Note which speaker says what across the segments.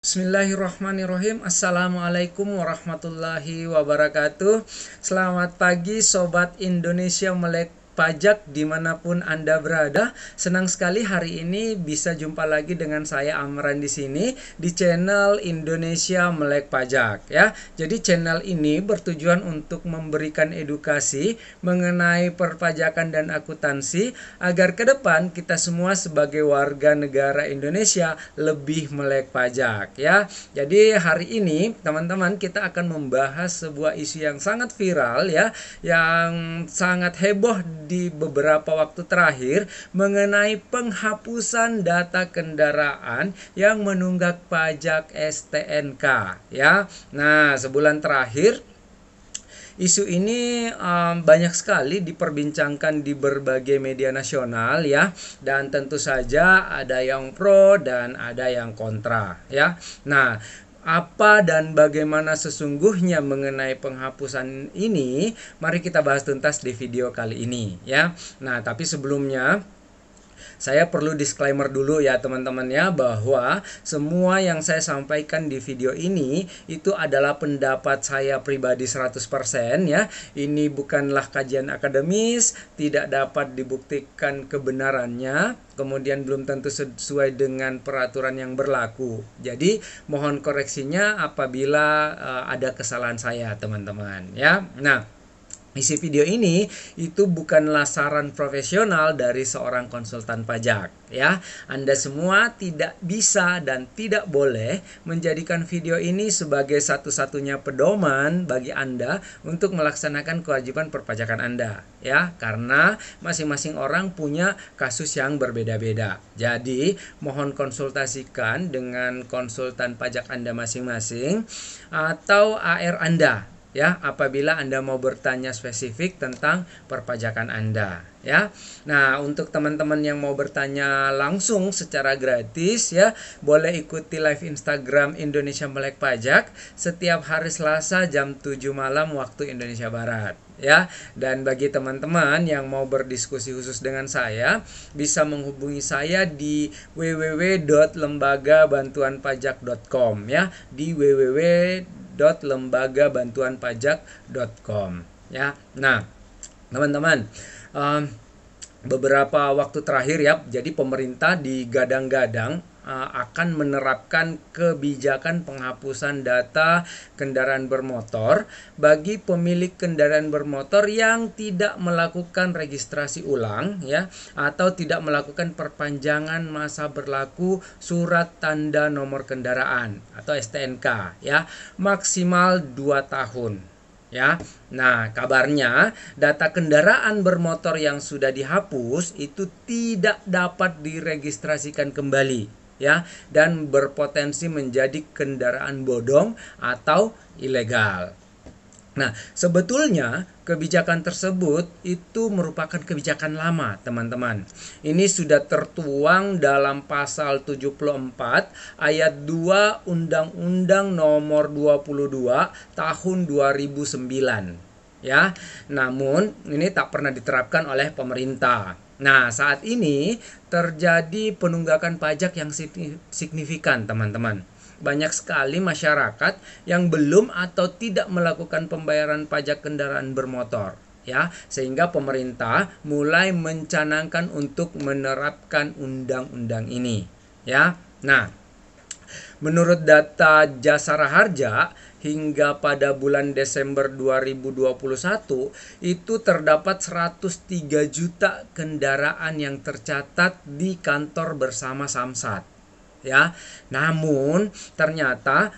Speaker 1: Bismillahirrahmanirrahim. Assalamualaikum warahmatullahi wabarakatuh. Selamat pagi Sobat Indonesia Melek Pajak dimanapun Anda berada. Senang sekali hari ini bisa jumpa lagi dengan saya Amran di sini di channel Indonesia Melek Pajak ya. Jadi channel ini bertujuan untuk memberikan edukasi mengenai perpajakan dan akuntansi agar ke depan kita semua sebagai warga negara Indonesia lebih melek pajak ya. Jadi hari ini teman-teman kita akan membahas sebuah isu yang sangat viral ya, yang sangat heboh di beberapa waktu terakhir mengenai penghapusan data kendaraan yang menunggak pajak STNK ya. Nah, sebulan terakhir isu ini banyak sekali diperbincangkan di berbagai media nasional ya, dan tentu saja ada yang pro dan ada yang kontra ya. Nah, apa dan bagaimana sesungguhnya mengenai penghapusan ini, mari kita bahas tuntas di video kali ini ya. Nah, tapi sebelumnya saya perlu disclaimer dulu ya teman-teman ya, bahwa semua yang saya sampaikan di video ini itu adalah pendapat saya pribadi 100% ya. Ini bukanlah kajian akademis, tidak dapat dibuktikan kebenarannya, kemudian belum tentu sesuai dengan peraturan yang berlaku. Jadi mohon koreksinya apabila ada kesalahan saya teman-teman ya. Nah, isi video ini itu bukanlah saran profesional dari seorang konsultan pajak ya. Anda semua tidak bisa dan tidak boleh menjadikan video ini sebagai satu-satunya pedoman bagi Anda untuk melaksanakan kewajiban perpajakan Anda ya, karena masing-masing orang punya kasus yang berbeda-beda. Jadi mohon konsultasikan dengan konsultan pajak Anda masing-masing atau AR Anda ya, apabila Anda mau bertanya spesifik tentang perpajakan Anda ya. Nah, untuk teman-teman yang mau bertanya langsung secara gratis ya, boleh ikuti live Instagram Indonesia Melek Pajak setiap hari Selasa jam 7 malam waktu Indonesia Barat ya. Dan bagi teman-teman yang mau berdiskusi khusus dengan saya, bisa menghubungi saya di www.lembagabantuanpajak.com ya, di www.lembagabantuanpajak.com ya. Nah, teman-teman, beberapa waktu terakhir ya, jadi pemerintah digadang-gadang akan menerapkan kebijakan penghapusan data kendaraan bermotor bagi pemilik kendaraan bermotor yang tidak melakukan registrasi ulang ya, atau tidak melakukan perpanjangan masa berlaku surat tanda nomor kendaraan atau STNK ya, maksimal 2 tahun ya. Nah, kabarnya data kendaraan bermotor yang sudah dihapus itu tidak dapat diregistrasikan kembali ya, dan berpotensi menjadi kendaraan bodong atau ilegal. Nah, sebetulnya kebijakan tersebut itu merupakan kebijakan lama, teman-teman. Ini sudah tertuang dalam pasal 74 ayat 2 Undang-Undang Nomor 22 Tahun 2009 ya. Namun, ini tak pernah diterapkan oleh pemerintah. Nah, saat ini terjadi penunggakan pajak yang signifikan, teman-teman. Banyak sekali masyarakat yang belum atau tidak melakukan pembayaran pajak kendaraan bermotor ya, sehingga pemerintah mulai mencanangkan untuk menerapkan undang-undang ini ya. Nah, menurut data Jasara Harja, hingga pada bulan Desember 2021 itu terdapat 103 juta kendaraan yang tercatat di kantor bersama Samsat ya. Namun ternyata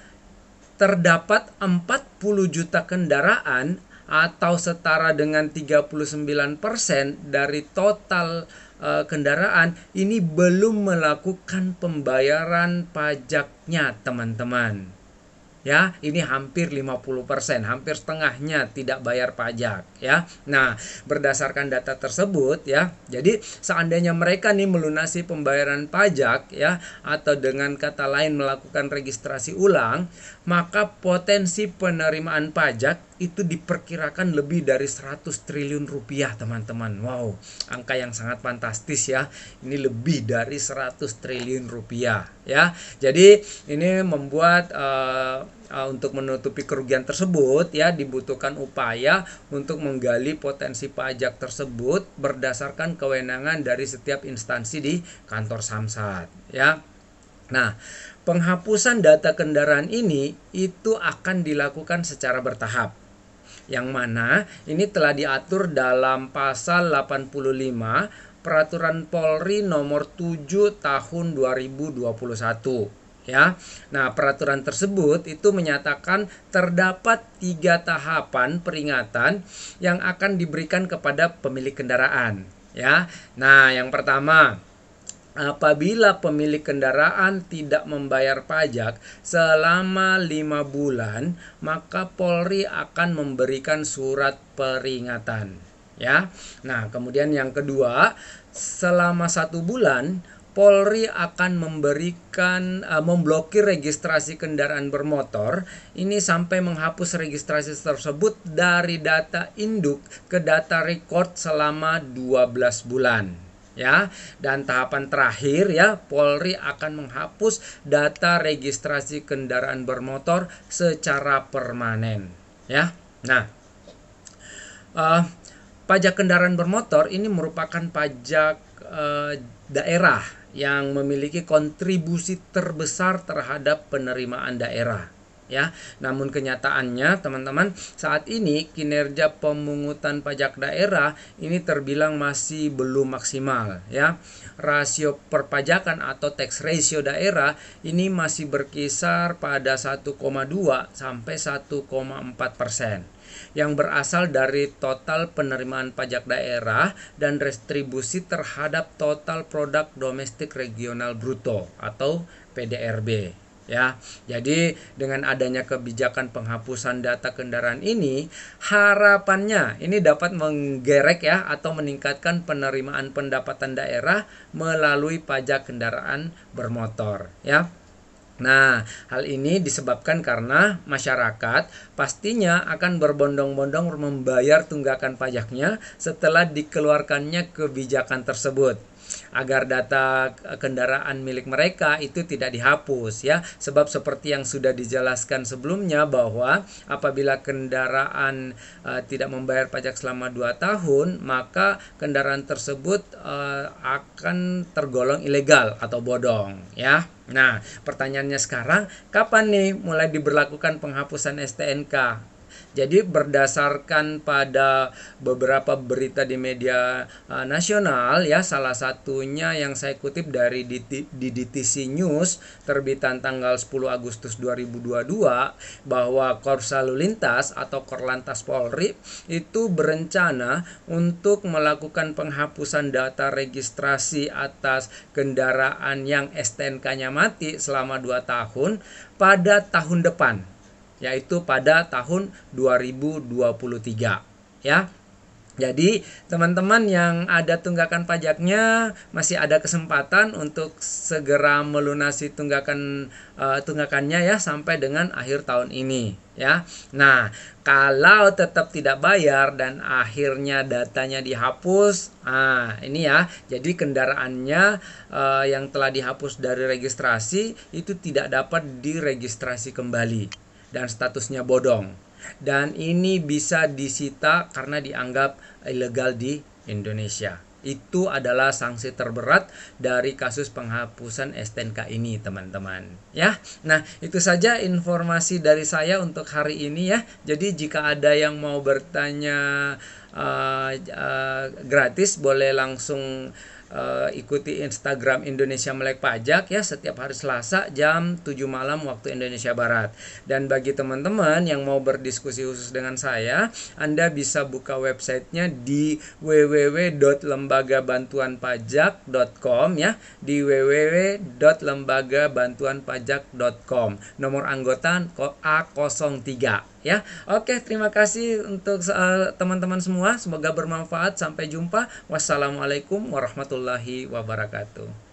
Speaker 1: terdapat 40 juta kendaraan atau setara dengan 39% dari total kendaraan ini belum melakukan pembayaran pajaknya, teman-teman. Ya, ini hampir 50%, hampir setengahnya tidak bayar pajak ya. Nah, berdasarkan data tersebut ya, jadi seandainya mereka nih melunasi pembayaran pajak ya, atau dengan kata lain melakukan registrasi ulang, maka potensi penerimaan pajak itu diperkirakan lebih dari 100 triliun rupiah, teman-teman. Wow, angka yang sangat fantastis ya. Ini lebih dari 100 triliun rupiah ya. Jadi ini membuat untuk menutupi kerugian tersebut ya dibutuhkan upaya untuk menggali potensi pajak tersebut berdasarkan kewenangan dari setiap instansi di kantor Samsat ya. Nah, penghapusan data kendaraan ini itu akan dilakukan secara bertahap. Yang mana ini telah diatur dalam pasal 85 Peraturan Polri nomor 7 tahun 2021 ya. Nah, peraturan tersebut itu menyatakan terdapat 3 tahapan peringatan yang akan diberikan kepada pemilik kendaraan ya. Nah, yang pertama, apabila pemilik kendaraan tidak membayar pajak selama 5 bulan, maka Polri akan memberikan surat peringatan ya. Nah, kemudian yang kedua, selama 1 bulan Polri akan memblokir registrasi kendaraan bermotor ini sampai menghapus registrasi tersebut dari data induk ke data record selama 12 bulan. Ya, dan tahapan terakhir ya, Polri akan menghapus data registrasi kendaraan bermotor secara permanen ya. Nah, pajak kendaraan bermotor ini merupakan pajak daerah yang memiliki kontribusi terbesar terhadap penerimaan daerah ya. Namun kenyataannya teman-teman, saat ini kinerja pemungutan pajak daerah ini terbilang masih belum maksimal ya. Rasio perpajakan atau tax ratio daerah ini masih berkisar pada 1,2 sampai 1,4% yang berasal dari total penerimaan pajak daerah dan retribusi terhadap total produk domestik regional bruto atau PDRB ya. Jadi dengan adanya kebijakan penghapusan data kendaraan ini, harapannya ini dapat menggerek ya atau meningkatkan penerimaan pendapatan daerah melalui pajak kendaraan bermotor ya. Nah, hal ini disebabkan karena masyarakat pastinya akan berbondong-bondong membayar tunggakan pajaknya setelah dikeluarkannya kebijakan tersebut, agar data kendaraan milik mereka itu tidak dihapus ya. Sebab seperti yang sudah dijelaskan sebelumnya bahwa apabila kendaraan tidak membayar pajak selama 2 tahun, maka kendaraan tersebut akan tergolong ilegal atau bodong ya. Nah, pertanyaannya sekarang, kapan nih mulai diberlakukan penghapusan STNK? Jadi berdasarkan pada beberapa berita di media nasional ya, salah satunya yang saya kutip dari DTC News terbitan tanggal 10 Agustus 2022 bahwa Korps Lalu Lintas atau Korlantas Polri itu berencana untuk melakukan penghapusan data registrasi atas kendaraan yang STNK-nya mati selama 2 tahun pada tahun depan, yaitu pada tahun 2023 ya. Jadi teman-teman yang ada tunggakan pajaknya masih ada kesempatan untuk segera melunasi tunggakannya ya sampai dengan akhir tahun ini ya. Nah, kalau tetap tidak bayar dan akhirnya datanya dihapus, ini ya, jadi kendaraannya yang telah dihapus dari registrasi itu tidak dapat diregistrasi kembali dan statusnya bodong. Dan ini bisa disita karena dianggap ilegal di Indonesia. Itu adalah sanksi terberat dari kasus penghapusan STNK ini, teman-teman ya. Nah, itu saja informasi dari saya untuk hari ini ya. Jadi jika ada yang mau bertanya gratis, boleh langsung ikuti Instagram Indonesia Melek Pajak ya, setiap hari Selasa jam 7 malam waktu Indonesia Barat. Dan bagi teman-teman yang mau berdiskusi khusus dengan saya, Anda bisa buka websitenya di www.lembagabantuanpajak.com ya, di www.lembagabantuanpajak.com. Nomor anggota A03 ya. Oke, terima kasih untuk teman-teman semua. Semoga bermanfaat. Sampai jumpa. Wassalamualaikum warahmatullahi wabarakatuh.